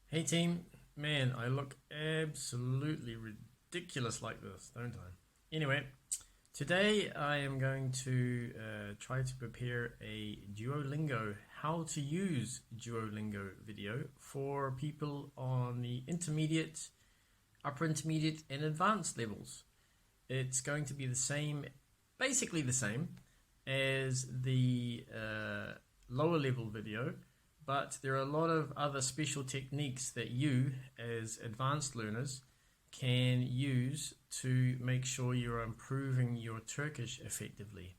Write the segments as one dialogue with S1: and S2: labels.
S1: Hey team, man, I look absolutely ridiculous like this, don't I? Anyway, today I am going to try to prepare a Duolingo how to use Duolingo video for people on the intermediate, upper intermediate, and advanced levels. It's going to be the same, basically the same as the lower level video, but there are a lot of other special techniques that you, as advanced learners, can use to make sure you're improving your Turkish effectively.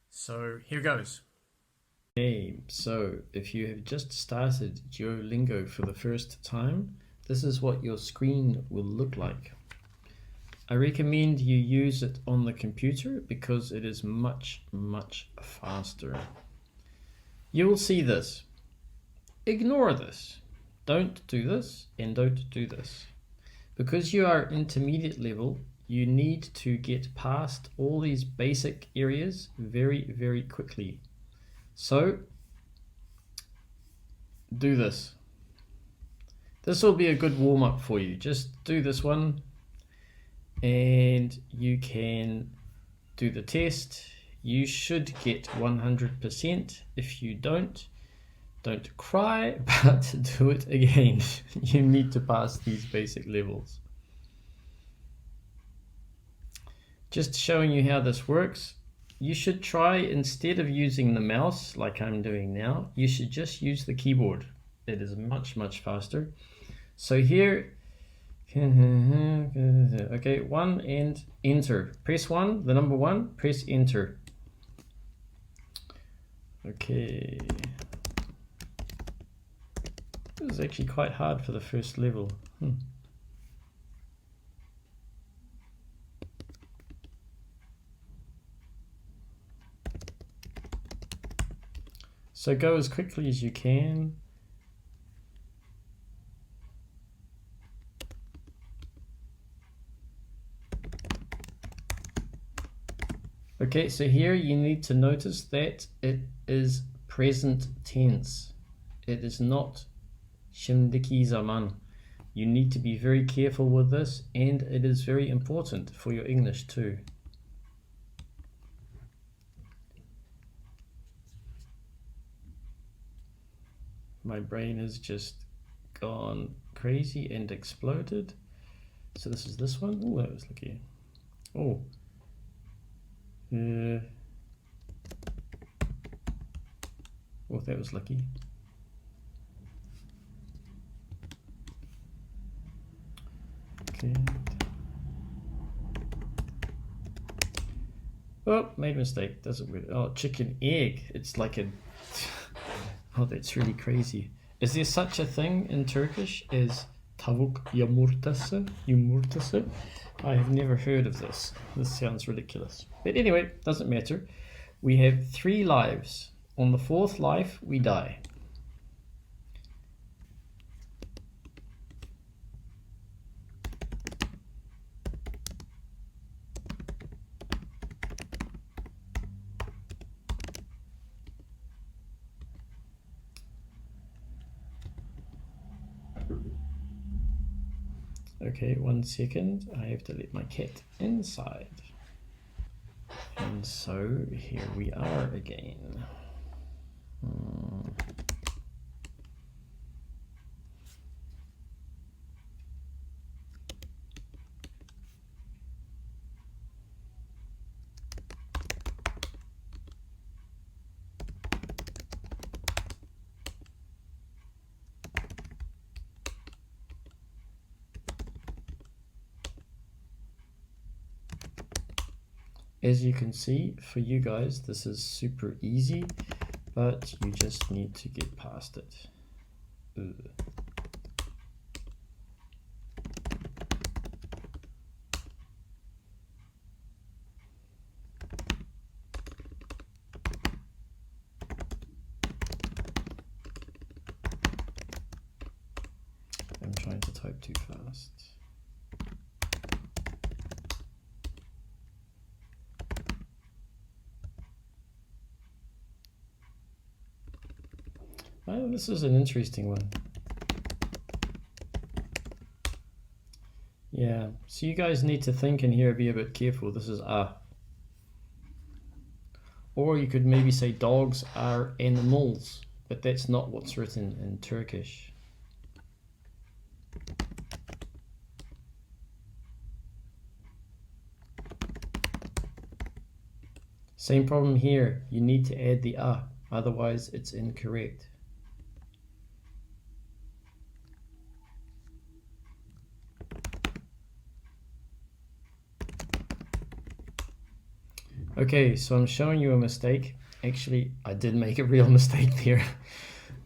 S1: So here goes. Okay, so if you have just started Duolingo for the first time, this is what your screen will look like. I recommend you use it on the computer because it is much faster. You will see this. Ignore this. Don't do this and don't do this. Because you are intermediate level, you need to get past all these basic areas very quickly. So do this. This will be a good warm-up for you. Just do this one and you can do the test. You should get 100%. If you don't cry, but do it again. You need to pass these basic levels. Just showing you how this works. You should try, instead of using the mouse like I'm doing now, you should just use the keyboard. It is much faster. So here, okay, 1 and enter. Press 1, the number 1, press enter. Okay. This is actually quite hard for the first level. So go as quickly as you can. Okay, so here you need to notice that it is present tense. It is not şimdiki zaman. You need to be very careful with this, and it is very important for your English too. My brain has just gone crazy and exploded. So this is this one. Oh, that was lucky. Oh. Oh, that was lucky. Okay. Oh, made a mistake. Doesn't work. Oh, chicken egg. It's like a... Oh, that's really crazy. Is there such a thing in Turkish as tavuk yumurtası? Yumurtası? I have never heard of this. This sounds ridiculous. But anyway, doesn't matter. We have 3 lives. On the 4th life, we die. Okay, 1 second. I have to let my cat inside. And so here we are again. As you can see, for you guys, this is super easy, but you just need to get past it. Ugh. I'm trying to type too fast. Oh, this is an interesting one. So you guys need to think in here, be a bit careful. This is a. Or you could maybe say dogs are animals, but that's not what's written in Turkish. Same problem here. You need to add the a, otherwise it's incorrect. Okay, so I'm showing you a mistake. Actually, I did make a real mistake there,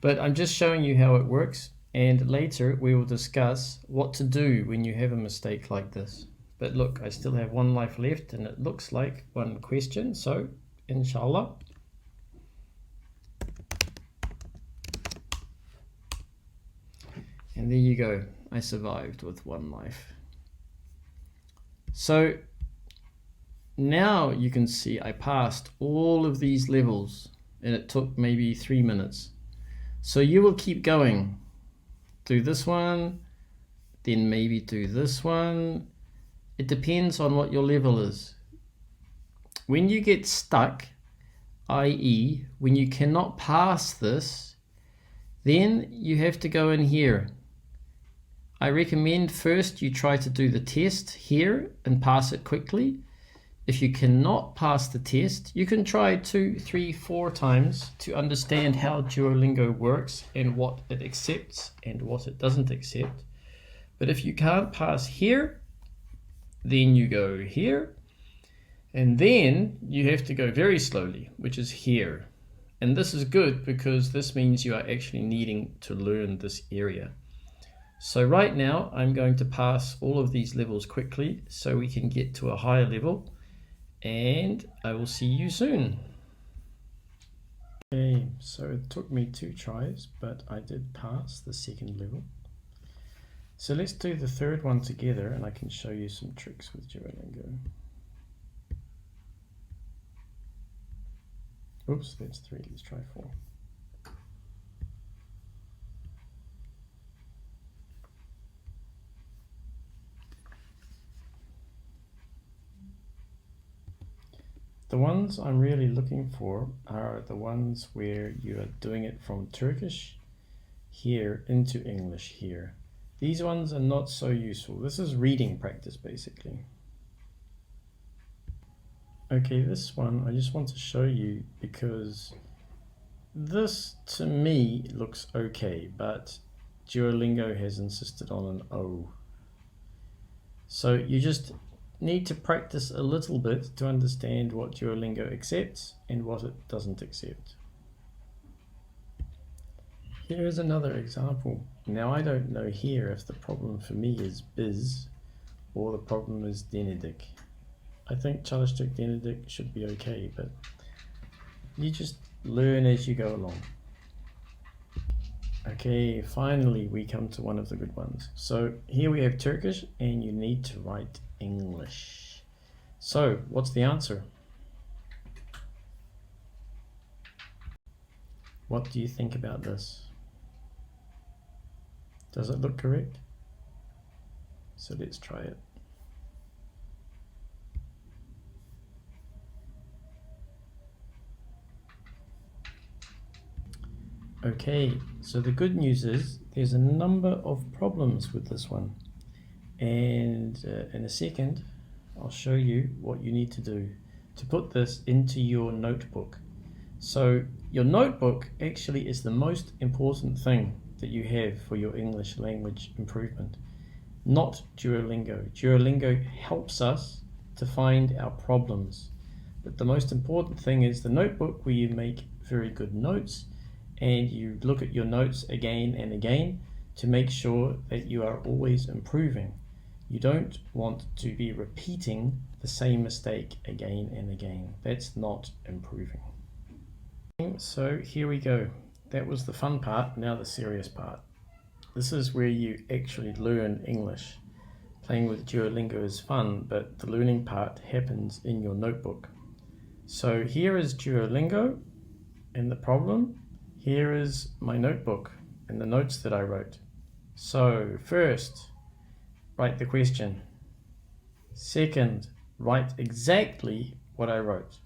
S1: but I'm just showing you how it works. And later we will discuss what to do when you have a mistake like this. But look, I still have one life left and it looks like one question. So, inshallah. And there you go. I survived with one life. So now you can see I passed all of these levels and it took maybe 3 minutes. So you will keep going. Do this one, then maybe do this one. It depends on what your level is. When you get stuck, i.e. when you cannot pass this, then you have to go in here. I recommend first you try to do the test here and pass it quickly. If you cannot pass the test, you can try 2, 3, 4 times to understand how Duolingo works and what it accepts and what it doesn't accept. But if you can't pass here, then you go here, and then you have to go very slowly, which is here. And this is good because this means you are actually needing to learn this area. So right now I'm going to pass all of these levels quickly so we can get to a higher level, and I will see you soon. Okay, so it took me 2 tries, but I did pass the second level. So let's do the third one together and I can show you some tricks with Duolingo. Oops, that's 3, let's try 4. The ones I'm really looking for are the ones where you are doing it from Turkish here into English here. These ones are not so useful. This is reading practice basically. Okay, this one I just want to show you because this to me looks okay, but Duolingo has insisted on an O. So you just need to practice a little bit to understand what Duolingo accepts and what it doesn't accept. Here is another example. Now I don't know here if the problem for me is biz or the problem is denedik. I think çalıştık denedik should be okay, but you just learn as you go along. Okay, finally we come to one of the good ones. So here we have Turkish and you need to write English. So what's the answer? What do you think about this? Does it look correct? So let's try it. Okay, so the good news is there's a number of problems with this one, and in a second I'll show you what you need to do to put this into your notebook. So your notebook actually is the most important thing that you have for your English language improvement, not Duolingo. Duolingo helps us to find our problems, but the most important thing is the notebook where you make very good notes and you look at your notes again and again to make sure that you are always improving. You don't want to be repeating the same mistake again and again. That's not improving. So here we go. That was the fun part, now the serious part. This is where you actually learn English. Playing with Duolingo is fun, but the learning part happens in your notebook. So here is Duolingo and the problem. Here is my notebook and the notes that I wrote. So first, write the question. Second, write exactly what I wrote.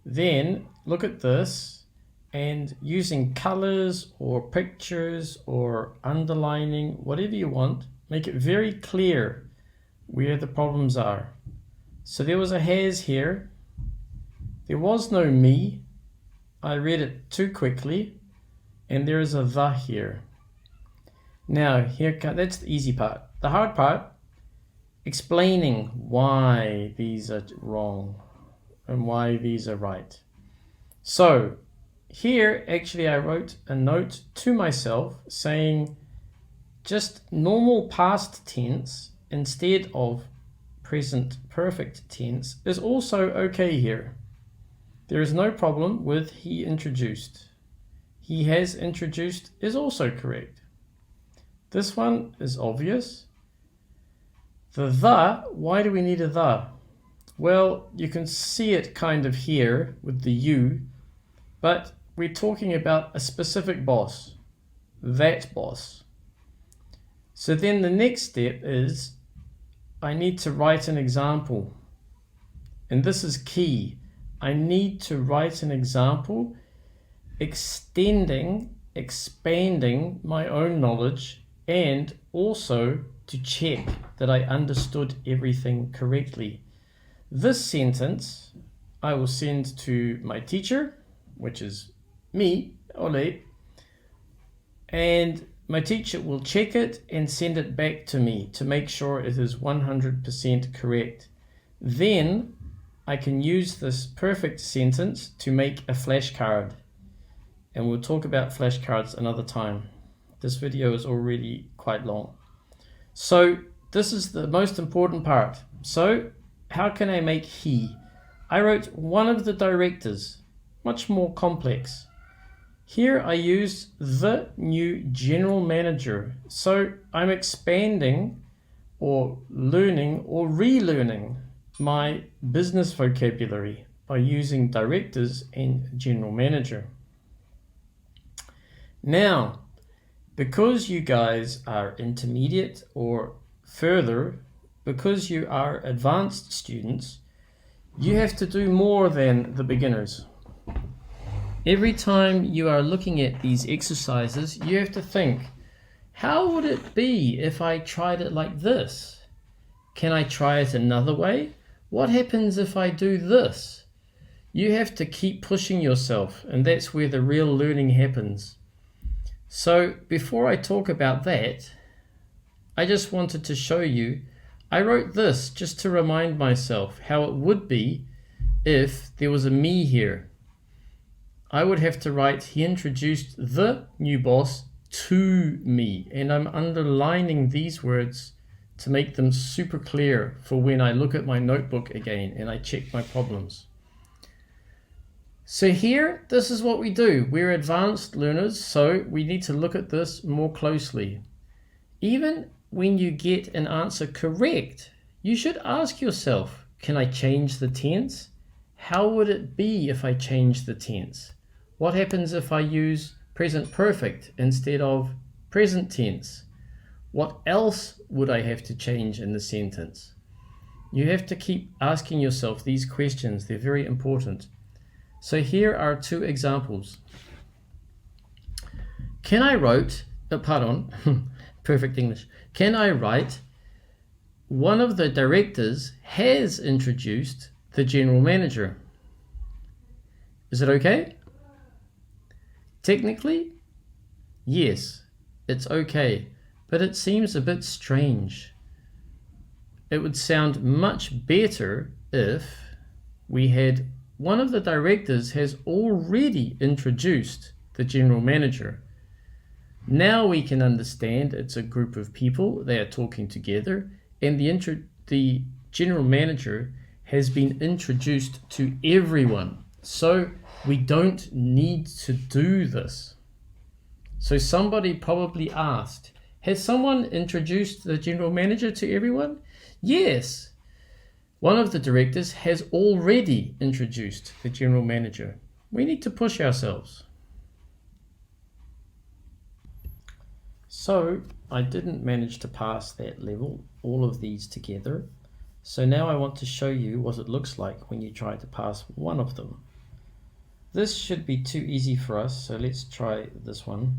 S1: Then look at this and using colors or pictures or underlining, whatever you want, make it very clear where the problems are. So there was a has here. There was no me. I read it too quickly. And there is a the here. Now, that's the easy part. The hard part, explaining why these are wrong and why these are right. So here, actually, I wrote a note to myself saying just normal past tense instead of present perfect tense is also okay here. There is no problem with he introduced. He has introduced is also correct. This one is obvious. The, why do we need a the? Well, you can see it kind of here with the you, but we're talking about a specific boss, that boss. So then the next step is I need to write an example. And this is key. I need to write an example expanding my own knowledge and also to check that I understood everything correctly. This sentence I will send to my teacher, which is me, Ole, and my teacher will check it and send it back to me to make sure it is 100% correct. Then I can use this perfect sentence to make a flashcard. And we'll talk about flashcards another time. This video is already quite long. So this is the most important part. So how can I make he? I wrote one of the directors, much more complex. Here I use the new general manager. So I'm expanding or learning or relearning my business vocabulary by using directors and general manager. Now, because you guys are intermediate or further, because you are advanced students, you have to do more than the beginners. Every time you are looking at these exercises, you have to think, how would it be if I tried it like this? Can I try it another way? What happens if I do this? You have to keep pushing yourself, and that's where the real learning happens. So before I talk about that, I just wanted to show you, I wrote this just to remind myself how it would be if there was a me here. I would have to write, he introduced the new boss to me, and I'm underlining these words to make them super clear for when I look at my notebook again and I check my problems. So here, this is what we do. We're advanced learners, so we need to look at this more closely. Even when you get an answer correct, you should ask yourself, can I change the tense? How would it be if I change the tense? What happens if I use present perfect instead of present tense? What else would I have to change in the sentence? You have to keep asking yourself these questions. They're very important. So here are two examples. Can I write, perfect English. Can I write, one of the directors has introduced the general manager? Is it okay? Technically, yes, it's okay, but it seems a bit strange. It would sound much better if we had one of the directors has already introduced the general manager. Now we can understand it's a group of people, they are talking together, and the general manager has been introduced to everyone. So we don't need to do this. So somebody probably asked, has someone introduced the general manager to everyone? Yes. One of the directors has already introduced the general manager. We need to push ourselves. So I didn't manage to pass that level, all of these together. So now I want to show you what it looks like when you try to pass one of them. This should be too easy for us, so let's try this one.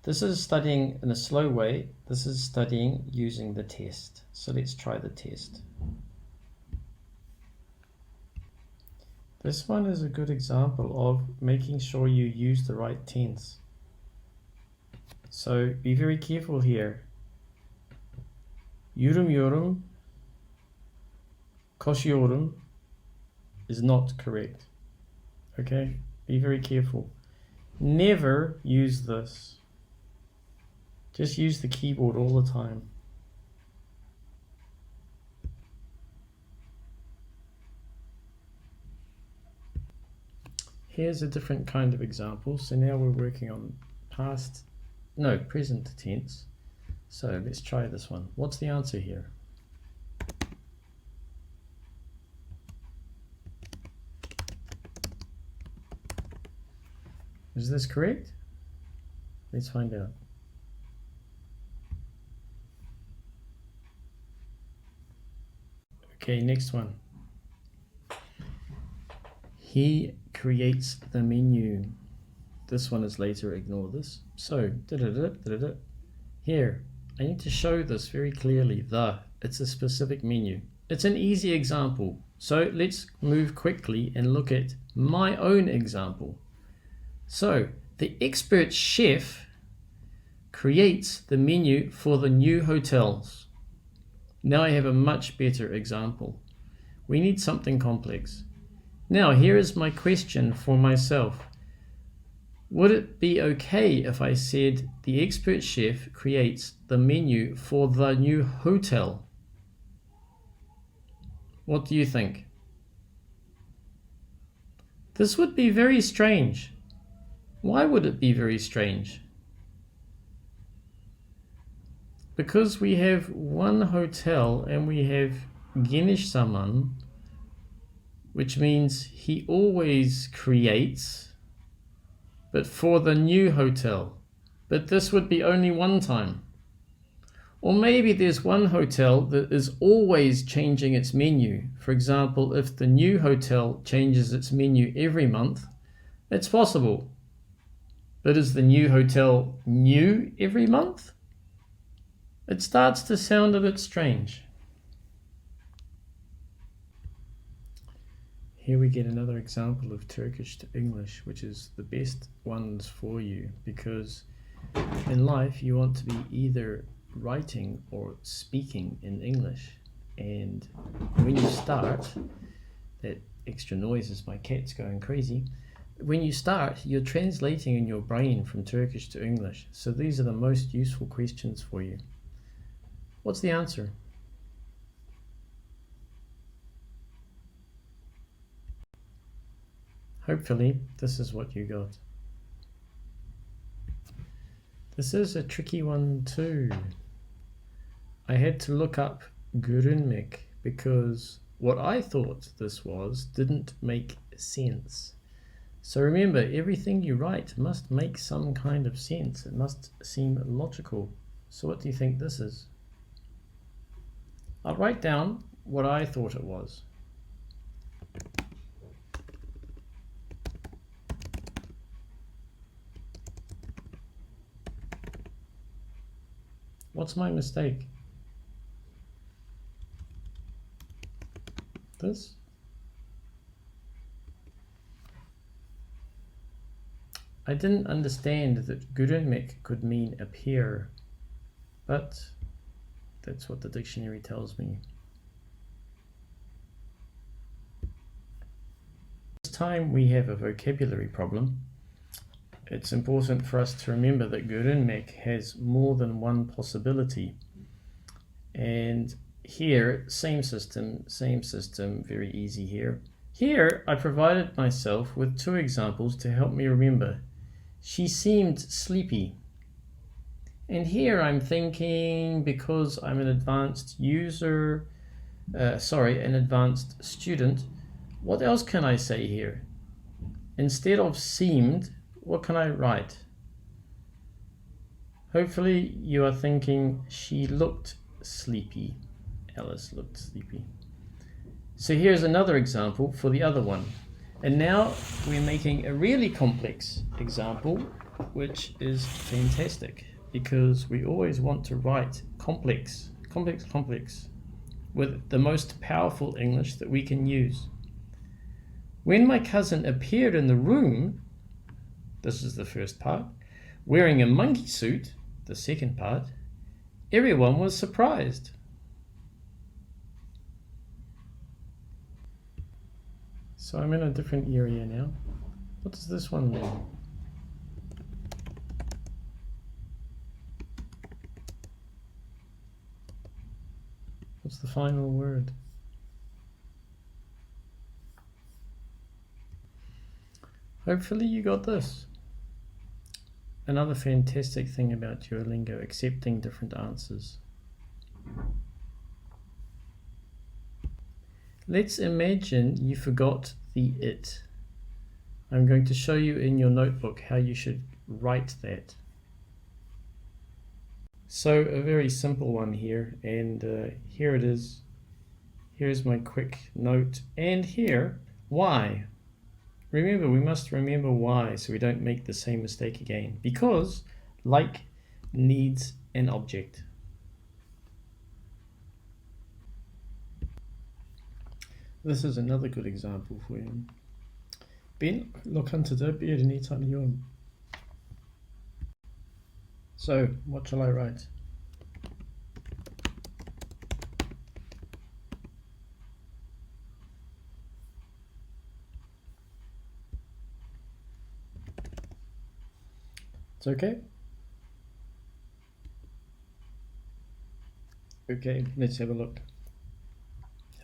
S1: This is studying in a slow way. This is studying using the test. So let's try the test. This one is a good example of making sure you use the right tense. So be very careful here. Yürümüyorum, koşuyorum is not correct. Okay, be very careful. Never use this. Just use the keyboard all the time. Here's a different kind of example. So now we're working on present tense. So let's try this one. What's the answer here? Is this correct? Let's find out. Okay, next one. He creates the menu. This one is later, ignore this. So, here, I need to show this very clearly. It's a specific menu. It's an easy example. So let's move quickly and look at my own example. So, the expert chef creates the menu for the new hotels. Now I have a much better example. We need something complex. Now, here is my question for myself. Would it be okay if I said the expert chef creates the menu for the new hotel? What do you think? This would be very strange. Why would it be very strange? Because we have one hotel and we have geniş zaman, which means he always creates, but for the new hotel. But this would be only one time. Or maybe there's one hotel that is always changing its menu. For example, if the new hotel changes its menu every month, it's possible. But is the new hotel new every month? It starts to sound a bit strange. Here we get another example of Turkish to English, which is the best ones for you, because in life you want to be either writing or speaking in English. And when you start, that extra noise is my cat's going crazy. When you start, you're translating in your brain from Turkish to English. So these are the most useful questions for you. What's the answer? Hopefully, this is what you got. This is a tricky one too. I had to look up görünmek because what I thought this was didn't make sense. So remember, everything you write must make some kind of sense. It must seem logical. So what do you think this is? I'll write down what I thought it was. What's my mistake? This? I didn't understand that görünmek could mean appear, but that's what the dictionary tells me. This time we have a vocabulary problem. It's important for us to remember that görünmek has more than one possibility. And here, same system, very easy here. Here, I provided myself with two examples to help me remember. She seemed sleepy. And here I'm thinking, because I'm an advanced an advanced student, what else can I say here? Instead of seemed, what can I write? Hopefully you are thinking she looked sleepy. Alice looked sleepy. So here's another example for the other one. And now we're making a really complex example, which is fantastic because we always want to write complex with the most powerful English that we can use. When my cousin appeared in the room, this is the first part, wearing a monkey suit, the second part, everyone was surprised. So I'm in a different area now. What does this one mean? What's the final word? Hopefully you got this. Another fantastic thing about DuoLingo, accepting different answers. Let's imagine you forgot the it. I'm going to show you in your notebook how you should write that. So a very simple one here, and here it is. Here's my quick note, and here, why? Remember, we must remember why so we don't make the same mistake again. Because like needs an object. This is another good example for you. Ben, look into the beard and eat on you. So, what shall I write? It's okay? Okay, let's have a look.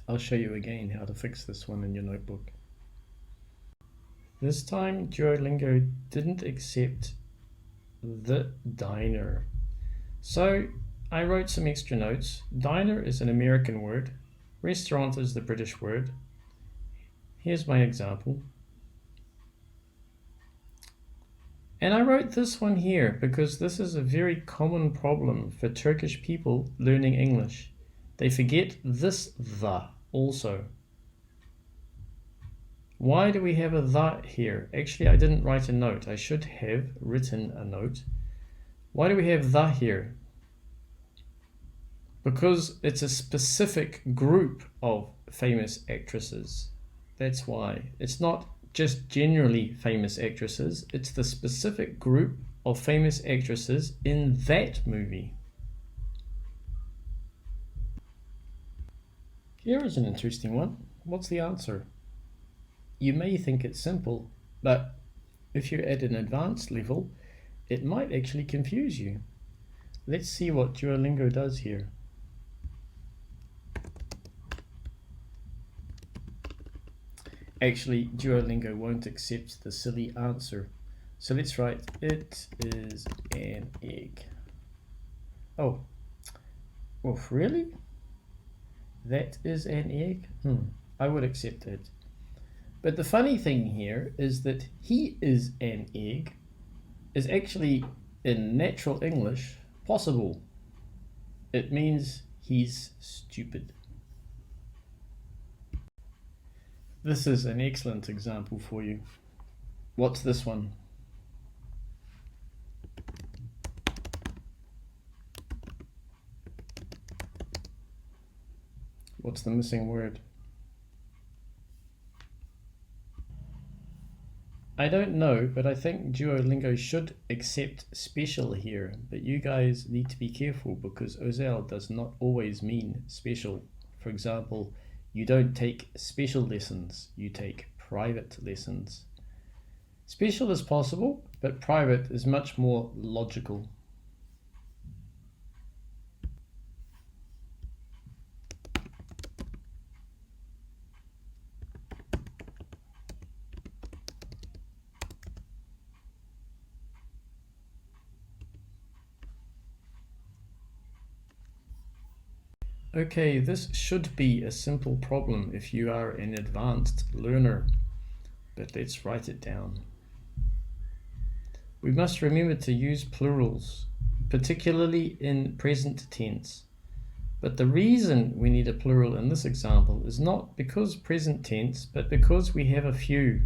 S1: I'll show you again how to fix this one in your notebook. This time DuoLingo didn't accept the diner. So I wrote some extra notes. Diner is an American word. Restaurant is the British word. Here's my example. And I wrote this one here because this is a very common problem for Turkish people learning English. They forget this the also. Why do we have a the here? Actually, I didn't write a note. I should have written a note. Why do we have the here? Because it's a specific group of famous actresses. That's why. It's not just generally famous actresses. It's the specific group of famous actresses in that movie. Here is an interesting one. What's the answer? You may think it's simple, but if you're at an advanced level, it might actually confuse you. Let's see what DuoLingo does here. Actually, DuoLingo won't accept the silly answer. So let's write, it is an egg. Oh, really? That is an egg? I would accept it. But the funny thing here is that he is an egg is actually, in natural English, possible. It means he's stupid. This is an excellent example for you. What's this one? What's the missing word? I don't know, but I think DuoLingo should accept special here, but you guys need to be careful because Özel does not always mean special. For example, you don't take special lessons, you take private lessons. Special is possible, but private is much more logical. Okay, this should be a simple problem if you are an advanced learner, but let's write it down. We must remember to use plurals. particularly in present tense. But the reason we need a plural in this example is not because present tense, but because we have a few.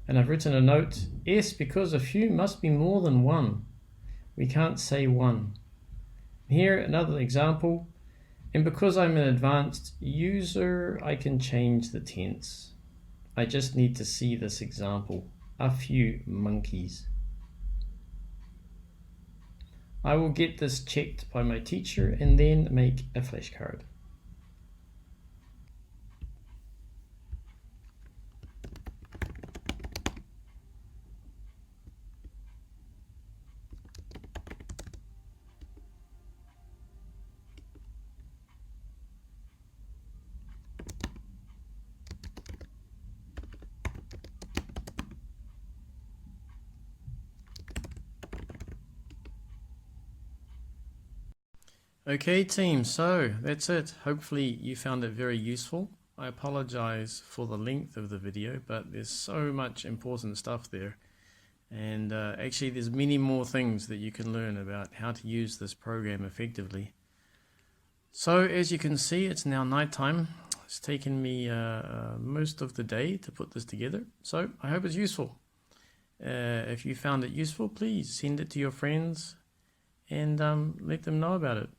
S1: And I've written a note, S, because a few must be more than one. We can't say one. Here, another example, and because I'm an advanced user, I can change the tense. I just need to see this example, a few monkeys. I will get this checked by my teacher and then make a flashcard. Okay team, so that's it. Hopefully you found it very useful. I apologize for the length of the video, but there's so much important stuff there. And actually there's many more things that you can learn about how to use this program effectively. So as you can see, it's now nighttime. It's taken me most of the day to put this together. So I hope it's useful. If you found it useful, please send it to your friends and let them know about it.